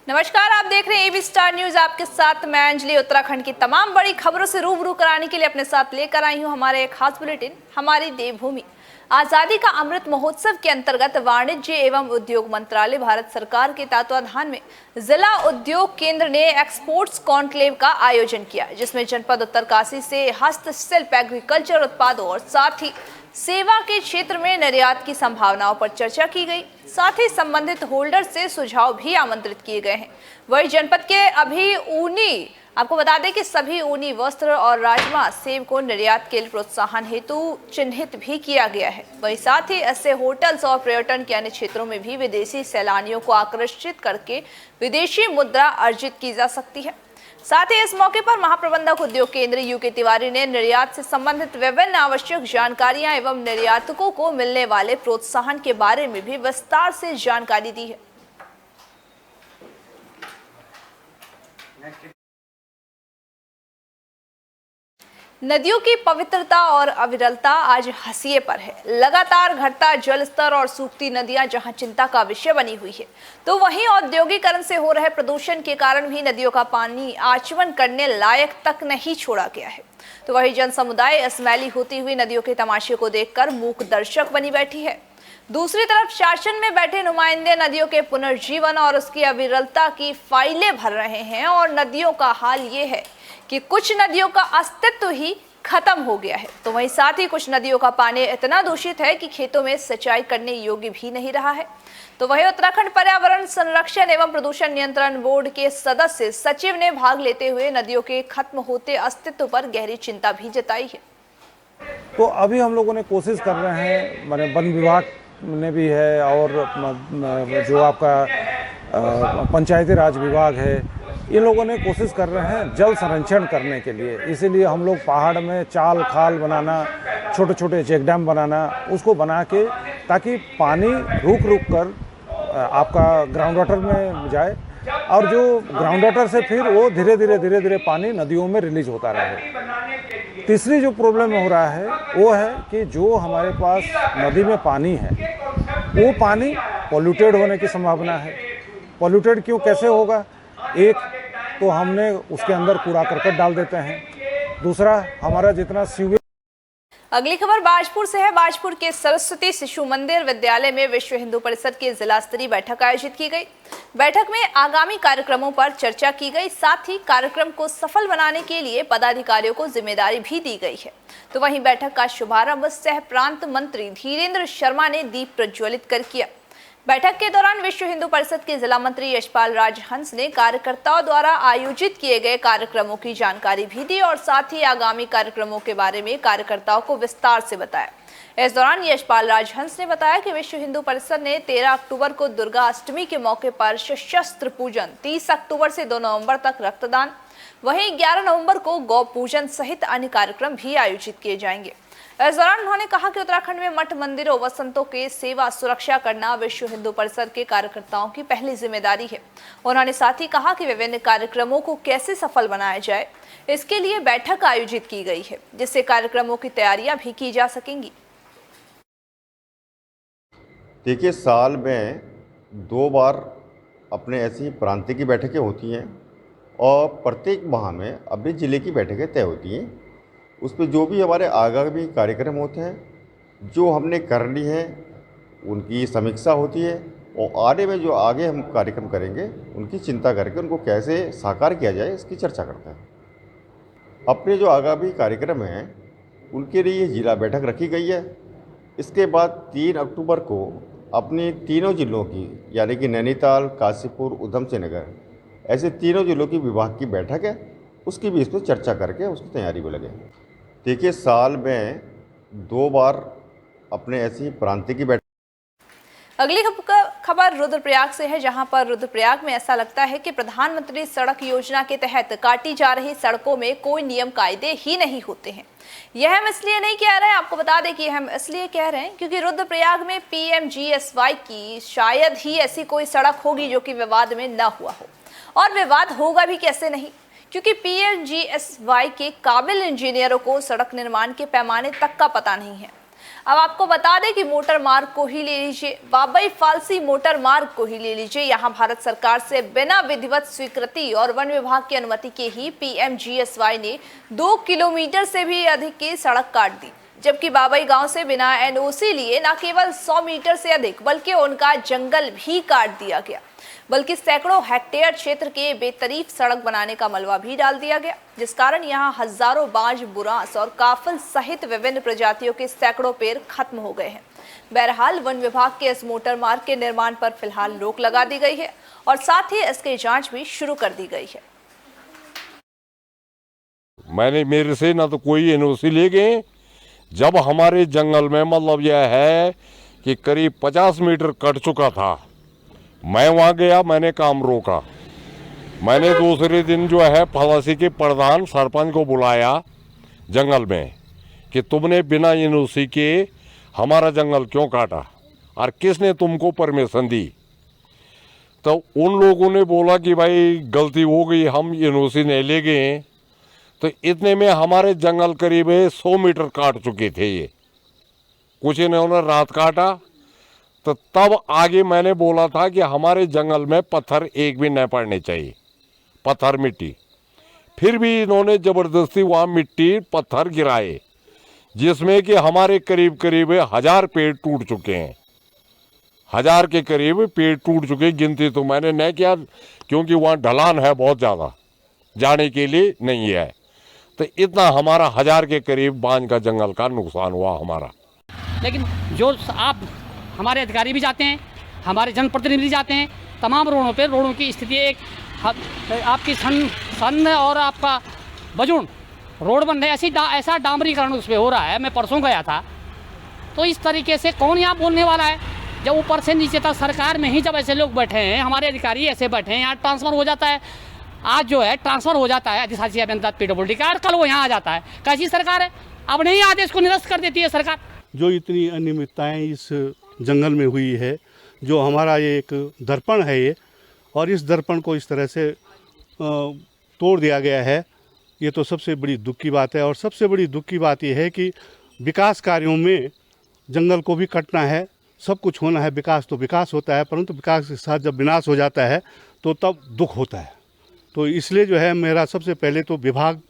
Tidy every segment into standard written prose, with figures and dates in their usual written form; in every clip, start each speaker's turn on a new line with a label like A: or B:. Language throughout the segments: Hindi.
A: नमस्कार, आप देख रहे हैं एबी स्टार न्यूज। आपके साथ मैं अंजलि। उत्तराखंड की तमाम बड़ी खबरों से रूबरू कराने के लिए अपने साथ लेकर आई हूं हमारे एक खास बुलेटिन हमारी देवभूमि। आजादी का अमृत महोत्सव के अंतर्गत वाणिज्य एवं उद्योग मंत्रालय भारत सरकार के तत्वाधान में जिला उद्योग केंद्र ने एक्सपोर्ट्स कॉन्क्लेव का आयोजन किया, जिसमें जनपद उत्तरकाशी से हस्तशिल्प, एग्रीकल्चर उत्पादों और साथ ही सेवा के क्षेत्र में निर्यात की संभावनाओं पर चर्चा की गई। साथ ही संबंधित होल्डर से सुझाव भी आमंत्रित किए गए हैं। वही जनपद के आपको बता दें कि सभी ऊनी वस्त्र और राजमा सेब को निर्यात के लिए प्रोत्साहन हेतु चिन्हित भी किया गया है। वही साथ ही ऐसे होटल्स और पर्यटन के अन्य क्षेत्रों में भी विदेशी सैलानियों को आकर्षित करके विदेशी मुद्रा अर्जित की जा सकती है। साथ ही इस मौके पर महाप्रबंधक उद्योग केंद्र यूके तिवारी ने निर्यात से संबंधित विभिन्न आवश्यक जानकारियां एवं निर्यातकों को मिलने वाले प्रोत्साहन के बारे में भी विस्तार से जानकारी दी है। नदियों की पवित्रता और अविरलता आज हंसिए पर है। लगातार घटता जल स्तर और सूखती नदियां जहां चिंता का विषय बनी हुई है, तो वहीं औद्योगिकरण से हो रहे प्रदूषण के कारण भी नदियों का पानी आचमन करने लायक तक नहीं छोड़ा गया है। तो वही जन समुदाय इस मैली होती हुई नदियों के तमाशे को देखकर मूक दर्शक बनी बैठी है। दूसरी तरफ शासन में बैठे नुमाइंदे नदियों के पुनर्जीवन और उसकी अविरलता की फाइलें भर रहे हैं और नदियों का हाल ये है कि कुछ नदियों का अस्तित्व ही खत्म हो गया है। तो वहीं साथ ही कुछ नदियों का पानी इतना दूषित है कि खेतों में सिंचाई करने योग्य भी नहीं रहा है। तो वहीं उत्तराखंड पर्यावरण संरक्षण एवं प्रदूषण नियंत्रण बोर्ड के सदस्य सचिव ने भाग लेते हुए नदियों के खत्म होते अस्तित्व पर गहरी चिंता भी जताई है।
B: तो अभी हम लोगों ने कोशिश कर रहे हैं, माने वन विभाग ने भी है और जो आपका पंचायती राज विभाग है, ये लोगों ने कोशिश कर रहे हैं जल संरक्षण करने के लिए। इसीलिए हम लोग पहाड़ में चाल खाल बनाना, छोटे छोटे चेक डैम बनाना, उसको बना के ताकि पानी रुक रुक कर आपका ग्राउंड वाटर में जाए और जो ग्राउंड वाटर से फिर वो धीरे धीरे पानी नदियों में रिलीज होता रहे। तीसरी जो प्रॉब्लम हो रहा है वो है कि जो हमारे पास नदी में पानी है वो पानी पॉल्यूटेड होने की संभावना है। पॉल्यूटेड क्यों, कैसे होगा? एक तो हमने उसके अंदर कूड़ा करकट डाल देते हैं, दूसरा हमारा जितना सीवेज।
A: अगली खबर बाजपुर से है। बाजपुर के सरस्वती शिशु मंदिर विद्यालय में विश्व हिंदू परिषद की जिला स्तरीय बैठक आयोजित की गई। बैठक में आगामी कार्यक्रमों पर चर्चा की गई। साथ ही कार्यक्रम को सफल बनाने के लिए पदाधिकारियों को जिम्मेदारी भी दी गई है। तो वहीं बैठक का शुभारंभ सह प्रांत मंत्री धीरेन्द्र शर्मा ने दीप प्रज्वलित कर किया। बैठक के दौरान विश्व हिंदू परिषद के जिला मंत्री यशपाल राजहंस ने कार्यकर्ताओं द्वारा आयोजित किए गए कार्यक्रमों की जानकारी भी दी और साथ ही आगामी कार्यक्रमों के बारे में कार्यकर्ताओं को विस्तार से बताया। इस दौरान यशपाल राजहंस ने बताया कि विश्व हिंदू परिषद ने 13 अक्टूबर को दुर्गा अष्टमी के मौके पर शस्त्र पूजन, 30 अक्टूबर से 2 नवंबर तक रक्तदान, वहीं 11 नवंबर को गौ पूजन सहित अन्य कार्यक्रम भी आयोजित किए जाएंगे। इस दौरान उन्होंने कहा कि उत्तराखंड में मठ मंदिरों व संतों के सेवा सुरक्षा करना विश्व हिंदू परिषद के कार्यकर्ताओं की पहली जिम्मेदारी है। उन्होंने साथ ही कहा कि विभिन्न कार्यक्रमों को कैसे सफल बनाया जाए, इसके लिए बैठक आयोजित की गई है, जिससे कार्यक्रमों की तैयारियां भी की जा सकेंगी।
C: देखिए, साल में 2 बार अपने ऐसी प्रांतीय की बैठकें होती हैं और प्रत्येक माह में अपने ज़िले की बैठकें तय होती हैं। उस पर जो भी हमारे आगामी कार्यक्रम होते हैं, जो हमने कर ली है, उनकी समीक्षा होती है और आगे में जो आगे हम कार्यक्रम करेंगे उनकी चिंता करके उनको कैसे साकार किया जाए इसकी चर्चा करते हैं। अपने जो आगामी कार्यक्रम हैं उनके लिए जिला बैठक रखी गई है। इसके बाद 3 अक्टूबर को अपने तीनों जिलों की, यानी कि नैनीताल, काशीपुर, ऊधम सिंह नगर, ऐसे तीनों जिलों की विभाग की बैठक है, उसकी भी इस पर चर्चा करके उसकी तैयारी में लगे। देखिए, साल में 2 बार अपने ऐसी प्रांतीय की बैठक।
A: अगली खबर रुद्रप्रयाग से है, जहां पर रुद्रप्रयाग में ऐसा लगता है कि प्रधानमंत्री सड़क योजना के तहत काटी जा रही सड़कों में कोई नियम कायदे ही नहीं होते हैं। यह हम इसलिए नहीं कह रहे हैं, आपको बता दें कि हम इसलिए कह रहे हैं क्योंकि रुद्रप्रयाग में PMGSY की शायद ही ऐसी कोई सड़क होगी जो कि विवाद में न हुआ हो, और विवाद होगा भी कैसे नहीं, क्योंकि PMGSY के काबिल इंजीनियरों को सड़क निर्माण के पैमाने तक का पता नहीं है। अब आपको बता दें कि मोटर मार्ग को ही ले लीजिए, बाबई फालसी मोटर मार्ग को ही ले लीजिए। यहाँ भारत सरकार से बिना विधिवत स्वीकृति और वन विभाग की अनुमति के ही PMGSY ने 2 किलोमीटर से भी अधिक की सड़क काट दी, जबकि बाबई गांव से बिना NOC लिए न केवल 100 मीटर से अधिक बल्कि उनका जंगल भी काट दिया गया, बल्कि सैकड़ों हेक्टेयर क्षेत्र के बेतरीफ सड़क बनाने का मलबा भी डाल दिया गया, जिस कारण यहां हजारों बाज, बुरांस और काफल सहित विभिन्न प्रजातियों के सैकड़ों पेड़ खत्म हो गए हैं। बहरहाल वन विभाग के इस मोटर मार्ग के निर्माण पर फिलहाल रोक लगा दी गई है और साथ ही इसकी जांच भी शुरू कर दी गई है।
D: मेरे से ना तो कोई NOC ले गए, जब हमारे जंगल में मतलब यह है कि करीब 50 मीटर कट चुका था, मैं वहाँ गया, मैंने काम रोका। मैंने दूसरे दिन जो है फलासी के प्रधान सरपंच को बुलाया जंगल में कि तुमने बिना NOC के हमारा जंगल क्यों काटा और किसने तुमको परमिशन दी। तो उन लोगों ने बोला कि भाई गलती हो गई, हम NOC नहीं ले गए। तो इतने में हमारे जंगल करीब 100 मीटर काट चुके थे ये, कुछ इन्होंने रात काटा। तो तब आगे मैंने बोला था कि हमारे जंगल में पत्थर एक भी नहीं पड़ने चाहिए, पत्थर मिट्टी। फिर भी इन्होंने ज़बरदस्ती वहाँ मिट्टी पत्थर गिराए, जिसमें कि हमारे करीब 1000 पेड़ टूट चुके हैं। 1000 के करीब पेड़ टूट चुके, गिनती तो मैंने नहीं किया क्योंकि वहाँ ढलान है बहुत ज़्यादा, जाने के लिए नहीं है। तो इतना हमारा 1000 के करीब बांज का जंगल का नुकसान हुआ हमारा। लेकिन
E: जो आप हमारे अधिकारी भी जाते हैं, हमारे जनप्रतिनिधि जाते हैं, तमाम रोडों पे रोडों की स्थिति एक आपकी सन और आपका बजून रोड बन रहे, ऐसा डामरीकरण उस पर हो रहा है। मैं परसों गया था, तो इस तरीके से कौन यहाँ बोलने वाला है? जब ऊपर से नीचे तक सरकार में ही जब ऐसे लोग बैठे हैं, हमारे अधिकारी ऐसे बैठे हैं, यहाँ ट्रांसफ़र हो जाता है, आज जो है ट्रांसफ़र हो जाता है अधिशासी अभियंता PWD का, और कल वो यहाँ आ जाता है। कैसी सरकार है? अब नहीं आदेश को निरस्त कर देती है सरकार।
F: जो इतनी अनियमितताएं इस जंगल में हुई है, जो हमारा ये एक दर्पण है ये, और इस दर्पण को इस तरह से तोड़ दिया गया है, ये तो सबसे बड़ी दुख की बात है। और सबसे बड़ी दुख की बात ये है कि विकास कार्यों में जंगल को भी कटना है, सब कुछ होना है, विकास तो विकास होता है, परंतु विकास के साथ जब विनाश हो जाता है तो तब दुख होता है। तो इसलिए जो है मेरा सबसे पहले तो विभाग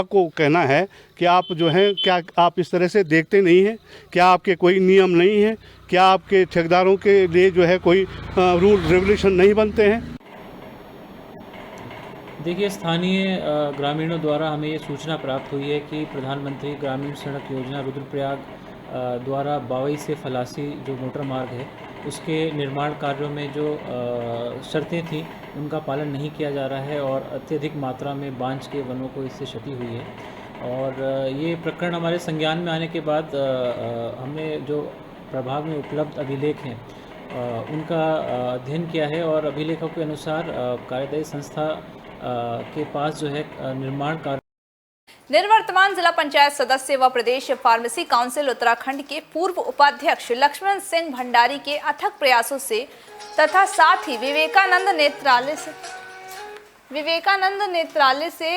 F: को कहना है कि आप जो हैं, क्या आप इस तरह से देखते नहीं हैं? क्या आपके कोई नियम नहीं है? क्या आपके ठेकेदारों के लिए जो है कोई रूल रेगुलेशन नहीं बनते हैं?
G: देखिए, स्थानीय ग्रामीणों द्वारा हमें ये सूचना प्राप्त हुई है कि प्रधानमंत्री ग्रामीण सड़क योजना रुद्रप्रयाग द्वारा बावई से फलासी जो मोटर मार्ग है, उसके निर्माण कार्यों में जो शर्तें थी उनका पालन नहीं किया जा रहा है और अत्यधिक मात्रा में बांज के वनों को इससे क्षति हुई है। और ये प्रकरण हमारे संज्ञान में आने के बाद हमने जो प्रभाग में उपलब्ध अभिलेख हैं उनका अध्ययन किया है और अभिलेखों के अनुसार कार्यदायी संस्था के पास जो है निर्माण कार्य।
A: निवर्तमान जिला पंचायत सदस्य व प्रदेश फार्मेसी काउंसिल उत्तराखंड के पूर्व उपाध्यक्ष लक्ष्मण सिंह भंडारी के अथक प्रयासों से तथा साथ ही विवेकानंद नेत्रालय से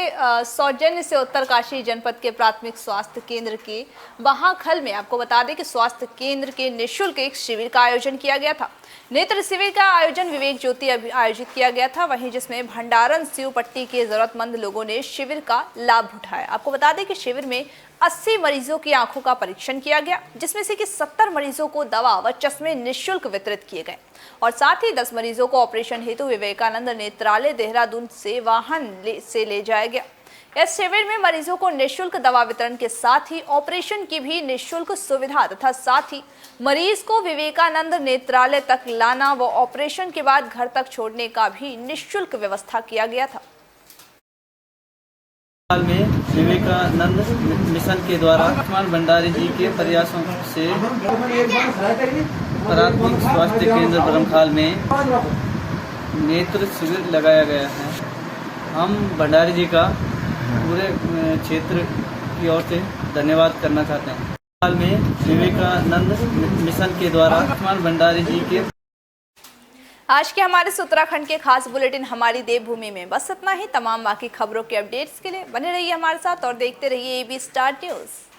A: सौजन्य से उत्तरकाशी जनपद के प्राथमिक स्वास्थ्य केंद्र के बहाखल में आपको बता दें कि स्वास्थ्य केंद्र के निःशुल्क एक शिविर का आयोजन किया गया था। नेत्र शिविर का आयोजन विवेक ज्योति आयोजित किया गया था, वहीं जिसमें भंडारण सीव पट्टी के जरूरतमंद लोगों ने शिविर का लाभ उठाया। आपको बता दें कि शिविर में 80 मरीजों की आंखों का परीक्षण किया गया, जिसमें से कि 70 मरीजों को दवा व चश्मे निःशुल्क वितरित किए गए और साथ ही 10 मरीजों को ऑपरेशन हेतु विवेकानंद नेत्रालय देहरादून से वाहन से ले जाया गया। इस शिविर में मरीजों को निःशुल्क दवा वितरण के साथ ही ऑपरेशन की भी निःशुल्क सुविधा तथा साथ ही मरीज को विवेकानंद नेत्रालय तक लाना व ऑपरेशन के बाद घर तक छोड़ने का भी निःशुल्क व्यवस्था किया गया था।
H: हाल में विवेकानंद मिशन के द्वारा लक्ष्मण भंडारी जी के प्रयासों से प्राथमिक स्वास्थ्य केंद्र बरमखाल में नेत्र शिविर लगाया गया है। हम भंडारी जी का पूरे क्षेत्र की ओर से धन्यवाद करना चाहते हैं। हाल में विवेकानंद मिशन के द्वारा लक्ष्मण भंडारी जी के
A: आज के हमारे उत्तराखंड के खास बुलेटिन हमारी देवभूमि में बस इतना ही। तमाम बाकी खबरों के अपडेट्स के लिए बने रहिए हमारे साथ और देखते रहिए AB स्टार न्यूज़।